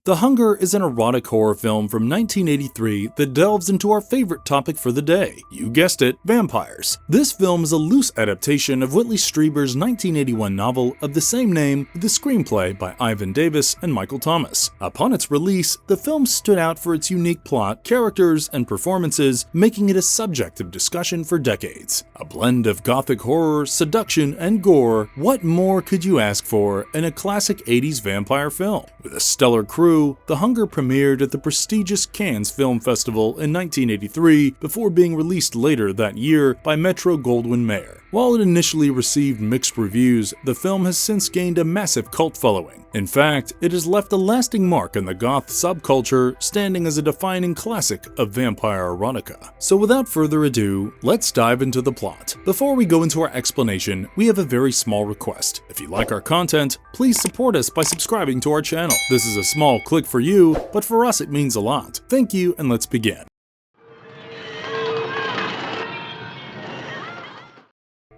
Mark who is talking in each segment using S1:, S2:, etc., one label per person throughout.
S1: The Hunger is an erotic horror film from 1983 that delves into our favorite topic for the day. You guessed it, vampires. This film is a loose adaptation of Whitley Strieber's 1981 novel of the same name with a screenplay by Ivan Davis and Michael Thomas. Upon its release, the film stood out for its unique plot, characters, and performances, making it a subject of discussion for decades. A blend of gothic horror, seduction, and gore, what more could you ask for in a classic 80s vampire film? With a stellar crew, The Hunger premiered at the prestigious Cannes Film Festival in 1983 before being released later that year by Metro-Goldwyn-Mayer. While it initially received mixed reviews, the film has since gained a massive cult following. In fact, it has left a lasting mark on the goth subculture, standing as a defining classic of vampire erotica. So without further ado, let's dive into the plot. Before we go into our explanation, we have a very small request. If you like our content, please support us by subscribing to our channel. This is a small click for you, but for us it means a lot. Thank you, and let's begin.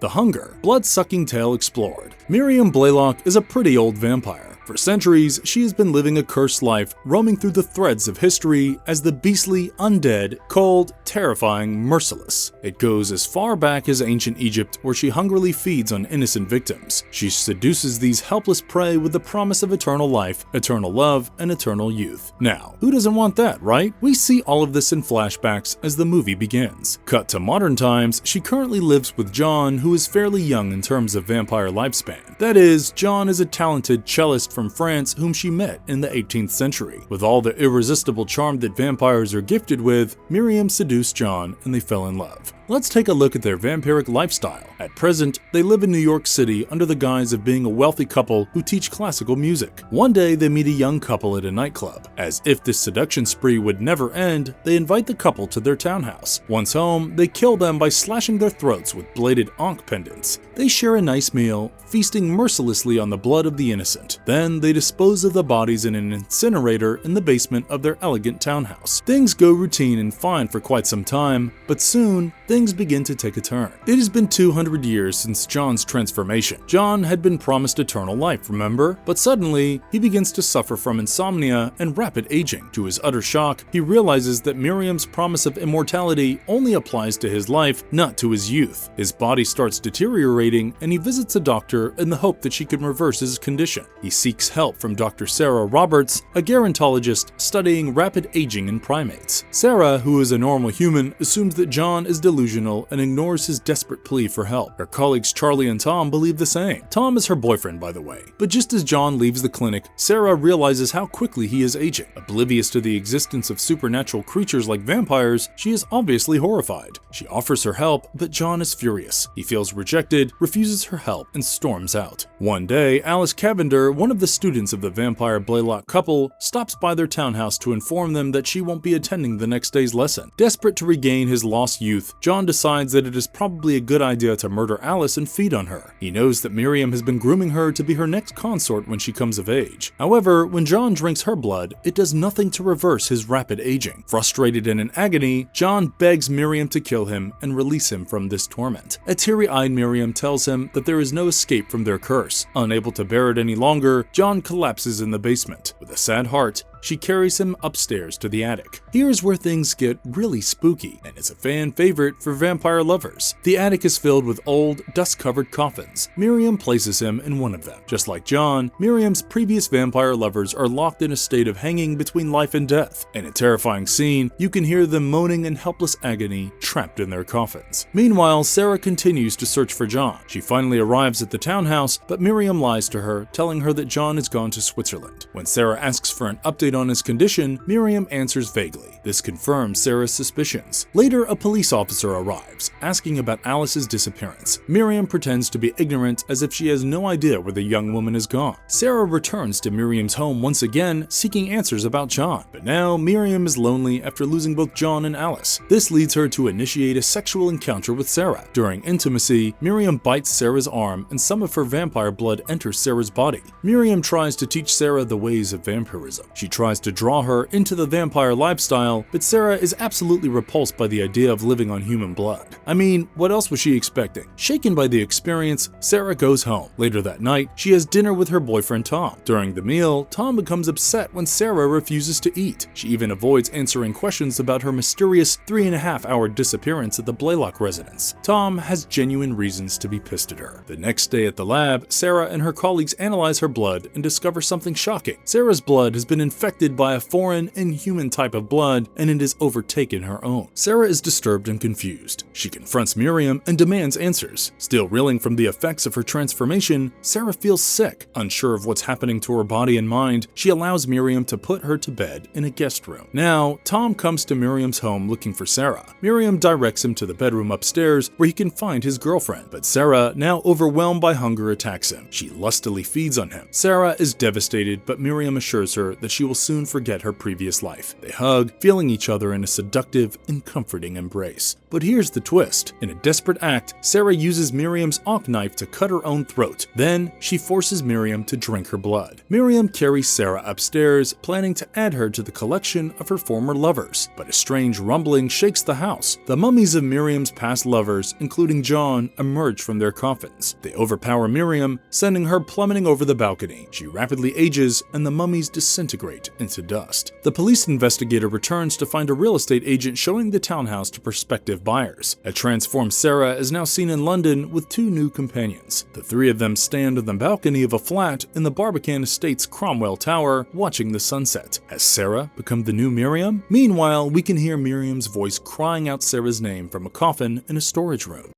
S1: The Hunger, blood-sucking tale explored. Miriam Blaylock is a pretty old vampire. For centuries, she has been living a cursed life, roaming through the threads of history as the beastly, undead, cold, terrifying, merciless. It goes as far back as ancient Egypt, where she hungrily feeds on innocent victims. She seduces these helpless prey with the promise of eternal life, eternal love, and eternal youth. Now, who doesn't want that, right? We see all of this in flashbacks as the movie begins. Cut to modern times, she currently lives with John, who is fairly young in terms of vampire lifespan. That is, John is a talented cellist from France whom she met in the 18th century. With all the irresistible charm that vampires are gifted with, Miriam seduced John and they fell in love. Let's take a look at their vampiric lifestyle. At present, they live in New York City under the guise of being a wealthy couple who teach classical music. One day, they meet a young couple at a nightclub. As if this seduction spree would never end, they invite the couple to their townhouse. Once home, they kill them by slashing their throats with bladed ankh pendants. They share a nice meal, feasting mercilessly on the blood of the innocent. Then, they dispose of the bodies in an incinerator in the basement of their elegant townhouse. Things go routine and fine for quite some time, but soon, things begin to take a turn. It has been 200 years since John's transformation. John had been promised eternal life, remember? But suddenly, he begins to suffer from insomnia and rapid aging. To his utter shock, he realizes that Miriam's promise of immortality only applies to his life, not to his youth. His body starts deteriorating, and he visits a doctor in the hope that she can reverse his condition. He seeks help from Dr. Sarah Roberts, a gerontologist studying rapid aging in primates. Sarah, who is a normal human, assumes that John is delusional and ignores his desperate plea for help. Her colleagues Charlie and Tom believe the same. Tom is her boyfriend, by the way. But just as John leaves the clinic, Sarah realizes how quickly he is aging. Oblivious to the existence of supernatural creatures like vampires, she is obviously horrified. She offers her help, but John is furious. He feels rejected, refuses her help, and storms out. One day, Alice Cavender, one of the students of the vampire Blaylock couple, stops by their townhouse to inform them that she won't be attending the next day's lesson. Desperate to regain his lost youth, John decides that it is probably a good idea to murder Alice and feed on her. He knows that Miriam has been grooming her to be her next consort when she comes of age. However, when John drinks her blood, it does nothing to reverse his rapid aging. Frustrated and in agony, John begs Miriam to kill him and release him from this torment. A teary-eyed Miriam tells him that there is no escape from their curse. Unable to bear it any longer, John collapses in the basement. With a sad heart, she carries him upstairs to the attic. Here's where things get really spooky, and it's a fan favorite for vampire lovers. The attic is filled with old, dust-covered coffins. Miriam places him in one of them. Just like John, Miriam's previous vampire lovers are locked in a state of hanging between life and death. In a terrifying scene, you can hear them moaning in helpless agony, trapped in their coffins. Meanwhile, Sarah continues to search for John. She finally arrives at the townhouse, but Miriam lies to her, telling her that John has gone to Switzerland. When Sarah asks for an update on his condition, Miriam answers vaguely. This confirms Sarah's suspicions. Later, a police officer arrives, asking about Alice's disappearance. Miriam pretends to be ignorant as if she has no idea where the young woman has gone. Sarah returns to Miriam's home once again, seeking answers about John. But now, Miriam is lonely after losing both John and Alice. This leads her to initiate a sexual encounter with Sarah. During intimacy, Miriam bites Sarah's arm and some of her vampire blood enters Sarah's body. Miriam tries to teach Sarah the ways of vampirism. She tries tries to draw her into the vampire lifestyle, but Sarah is absolutely repulsed by the idea of living on human blood. I mean, what else was she expecting? Shaken by the experience, Sarah goes home. Later that night, she has dinner with her boyfriend Tom. During the meal, Tom becomes upset when Sarah refuses to eat. She even avoids answering questions about her mysterious 3.5-hour disappearance at the Blaylock residence. Tom has genuine reasons to be pissed at her. The next day at the lab, Sarah and her colleagues analyze her blood and discover something shocking. Sarah's blood has been infected by a foreign, inhuman type of blood, and it has overtaken her own. Sarah is disturbed and confused. She confronts Miriam and demands answers. Still reeling from the effects of her transformation, Sarah feels sick. Unsure of what's happening to her body and mind, she allows Miriam to put her to bed in a guest room. Now, Tom comes to Miriam's home looking for Sarah. Miriam directs him to the bedroom upstairs where he can find his girlfriend, but Sarah, now overwhelmed by hunger, attacks him. She lustily feeds on him. Sarah is devastated, but Miriam assures her that she will soon forget her previous life. They hug, feeling each other in a seductive and comforting embrace. But here's the twist. In a desperate act, Sarah uses Miriam's auk knife to cut her own throat. Then, she forces Miriam to drink her blood. Miriam carries Sarah upstairs, planning to add her to the collection of her former lovers. But a strange rumbling shakes the house. The mummies of Miriam's past lovers, including John, emerge from their coffins. They overpower Miriam, sending her plummeting over the balcony. She rapidly ages, and the mummies disintegrate into dust. The police investigator returns to find a real estate agent showing the townhouse to prospective buyers. A transformed Sarah is now seen in London with 2 new companions. The 3 of them stand on the balcony of a flat in the Barbican Estates Cromwell Tower, watching the sunset. Has Sarah become the new Miriam? Meanwhile, we can hear Miriam's voice crying out Sarah's name from a coffin in a storage room.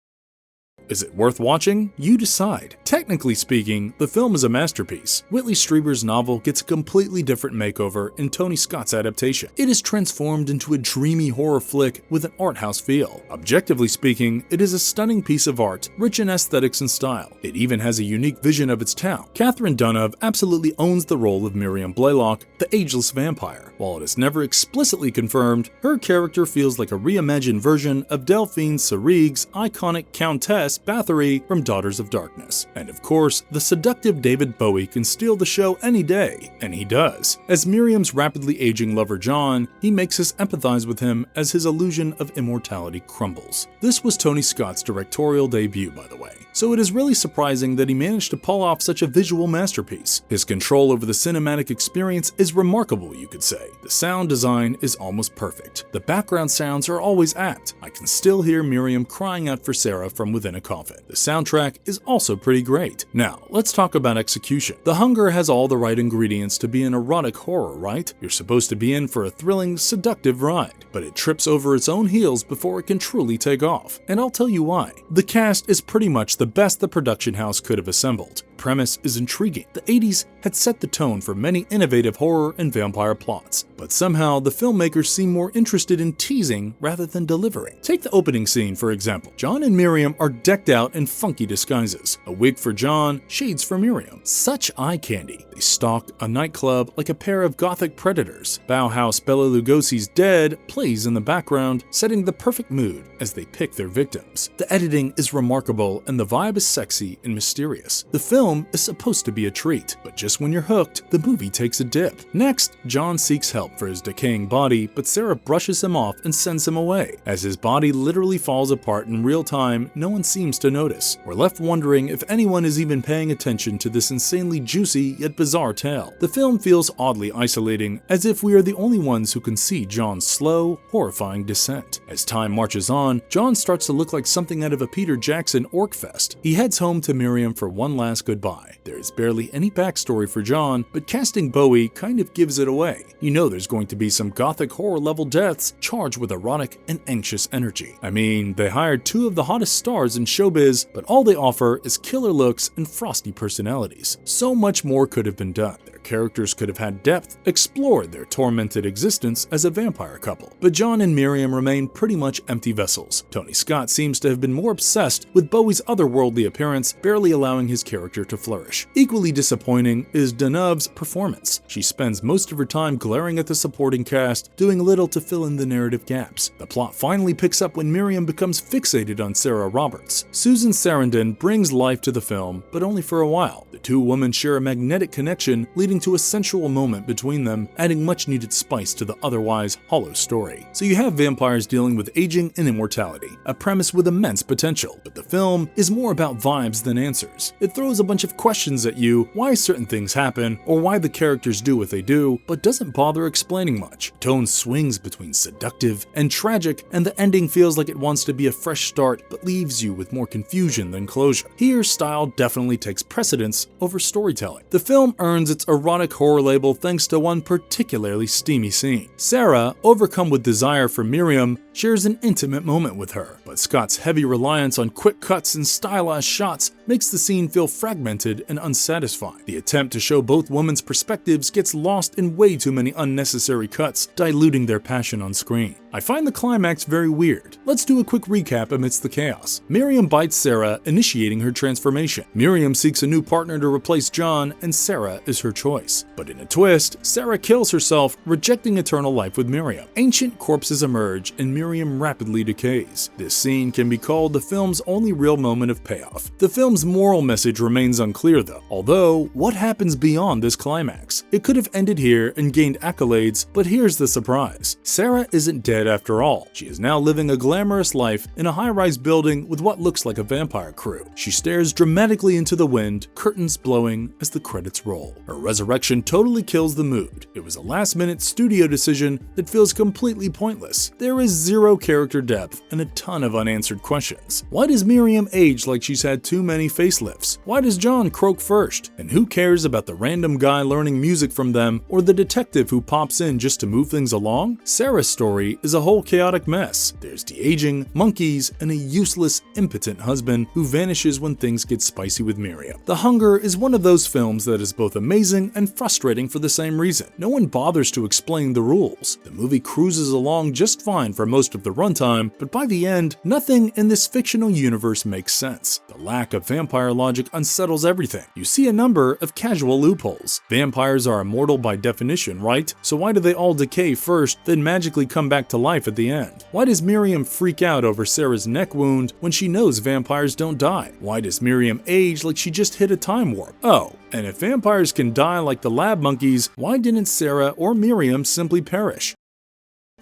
S1: Is it worth watching? You decide. Technically speaking, the film is a masterpiece. Whitley Strieber's novel gets a completely different makeover in Tony Scott's adaptation. It is transformed into a dreamy horror flick with an art house feel. Objectively speaking, it is a stunning piece of art, rich in aesthetics and style. It even has a unique vision of its town. Catherine Deneuve absolutely owns the role of Miriam Blaylock, the ageless vampire. While it is never explicitly confirmed, her character feels like a reimagined version of Delphine Seyrigg's iconic Countess Bathory from Daughters of Darkness. And of course, the seductive David Bowie can steal the show any day, and he does. As Miriam's rapidly aging lover John, he makes us empathize with him as his illusion of immortality crumbles. This was Tony Scott's directorial debut, by the way, so it is really surprising that he managed to pull off such a visual masterpiece. His control over the cinematic experience is remarkable, you could say. The sound design is almost perfect. The background sounds are always apt. I can still hear Miriam crying out for Sarah from within a coffin. The soundtrack is also pretty great. Now, let's talk about execution. The Hunger has all the right ingredients to be an erotic horror, right? You're supposed to be in for a thrilling, seductive ride, but it trips over its own heels before it can truly take off. And I'll tell you why. The cast is pretty much the best the production house could have assembled. Premise is intriguing. The 80s had set the tone for many innovative horror and vampire plots, but somehow the filmmakers seem more interested in teasing rather than delivering. Take the opening scene, for example. John and Miriam are decked out in funky disguises. A wig for John, shades for Miriam. Such eye candy. They stalk a nightclub like a pair of gothic predators. Bauhaus Bela Lugosi's Dead plays in the background, setting the perfect mood as they pick their victims. The editing is remarkable and the vibe is sexy and mysterious. The film is supposed to be a treat, but just when you're hooked, the movie takes a dip. Next, John seeks help for his decaying body, but Sarah brushes him off and sends him away. As his body literally falls apart in real time, no one seems to notice. We're left wondering if anyone is even paying attention to this insanely juicy yet bizarre tale. The film feels oddly isolating, as if we are the only ones who can see John's slow, horrifying descent. As time marches on, John starts to look like something out of a Peter Jackson orc fest. He heads home to Miriam for one last goodbye. There is barely any backstory for John, but casting Bowie kind of gives it away. You know there's going to be some gothic horror level deaths charged with erotic and anxious energy. I mean, they hired 2 of the hottest stars in showbiz, but all they offer is killer looks and frosty personalities. So much more could have been done. Their characters could have had depth, explored their tormented existence as a vampire couple. But John and Miriam remain pretty much empty vessels. Tony Scott seems to have been more obsessed with Bowie's otherworldly appearance, barely allowing his character to flourish. Equally disappointing is Deneuve's performance. She spends most of her time glaring at the supporting cast, doing little to fill in the narrative gaps. The plot finally picks up when Miriam becomes fixated on Sarah Roberts. Susan Sarandon brings life to the film, but only for a while. The 2 women share a magnetic connection, leading leading to a sensual moment between them, adding much needed spice to the otherwise hollow story. So you have vampires dealing with aging and immortality, a premise with immense potential, but the film is more about vibes than answers. It throws a bunch of questions at you, why certain things happen, or why the characters do what they do, but doesn't bother explaining much. Tone swings between seductive and tragic, and the ending feels like it wants to be a fresh start, but leaves you with more confusion than closure. Here, style definitely takes precedence over storytelling. The film earns its erotic horror label thanks to one particularly steamy scene. Sarah, overcome with desire for Miriam, shares an intimate moment with her, but Scott's heavy reliance on quick cuts and stylized shots makes the scene feel fragmented and unsatisfying. The attempt to show both women's perspectives gets lost in way too many unnecessary cuts, diluting their passion on screen. I find the climax very weird. Let's do a quick recap amidst the chaos. Miriam bites Sarah, initiating her transformation. Miriam seeks a new partner to replace John, and Sarah is her choice. But in a twist, Sarah kills herself, rejecting eternal life with Miriam. Ancient corpses emerge, and Miriam rapidly decays. This scene can be called the film's only real moment of payoff. The film's moral message remains unclear though, although what happens beyond this climax? It could have ended here and gained accolades, but here's the surprise. Sarah isn't dead after all. She is now living a glamorous life in a high-rise building with what looks like a vampire crew. She stares dramatically into the wind, curtains blowing as the credits roll. Her resurrection totally kills the mood. It was a last-minute studio decision that feels completely pointless. There is zero character depth and a ton of unanswered questions. Why does Miriam age like she's had too many facelifts? Why does John croak first? And who cares about the random guy learning music from them or the detective who pops in just to move things along? Sarah's story is a whole chaotic mess. There's de-aging, monkeys, and a useless, impotent husband who vanishes when things get spicy with Miriam. The Hunger is one of those films that is both amazing and frustrating for the same reason. No one bothers to explain the rules. The movie cruises along just fine for most of the runtime, but by the end, nothing in this fictional universe makes sense. The lack of vampire logic unsettles everything. You see a number of casual loopholes. Vampires are immortal by definition, right? So why do they all decay first, then magically come back to life at the end? Why does Miriam freak out over Sarah's neck wound when she knows vampires don't die? Why does Miriam age like she just hit a time warp? Oh, and if vampires can die like the lab monkeys, why didn't Sarah or Miriam simply perish?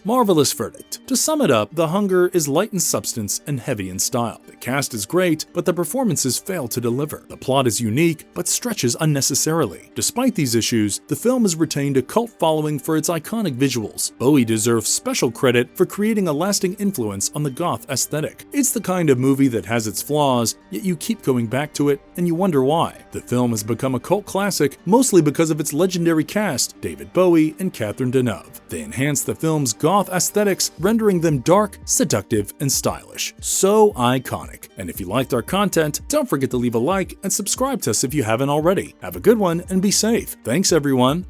S1: Marvelous verdict. To sum it up, The Hunger is light in substance and heavy in style. The cast is great, but the performances fail to deliver. The plot is unique, but stretches unnecessarily. Despite these issues, the film has retained a cult following for its iconic visuals. Bowie deserves special credit for creating a lasting influence on the goth aesthetic. It's the kind of movie that has its flaws, yet you keep going back to it, and you wonder why. The film has become a cult classic, mostly because of its legendary cast, David Bowie and Catherine Deneuve. They enhance the film's goth aesthetics, rendering them dark, seductive, and stylish. So iconic. And if you liked our content, don't forget to leave a like and subscribe to us if you haven't already. Have a good one and be safe. Thanks everyone.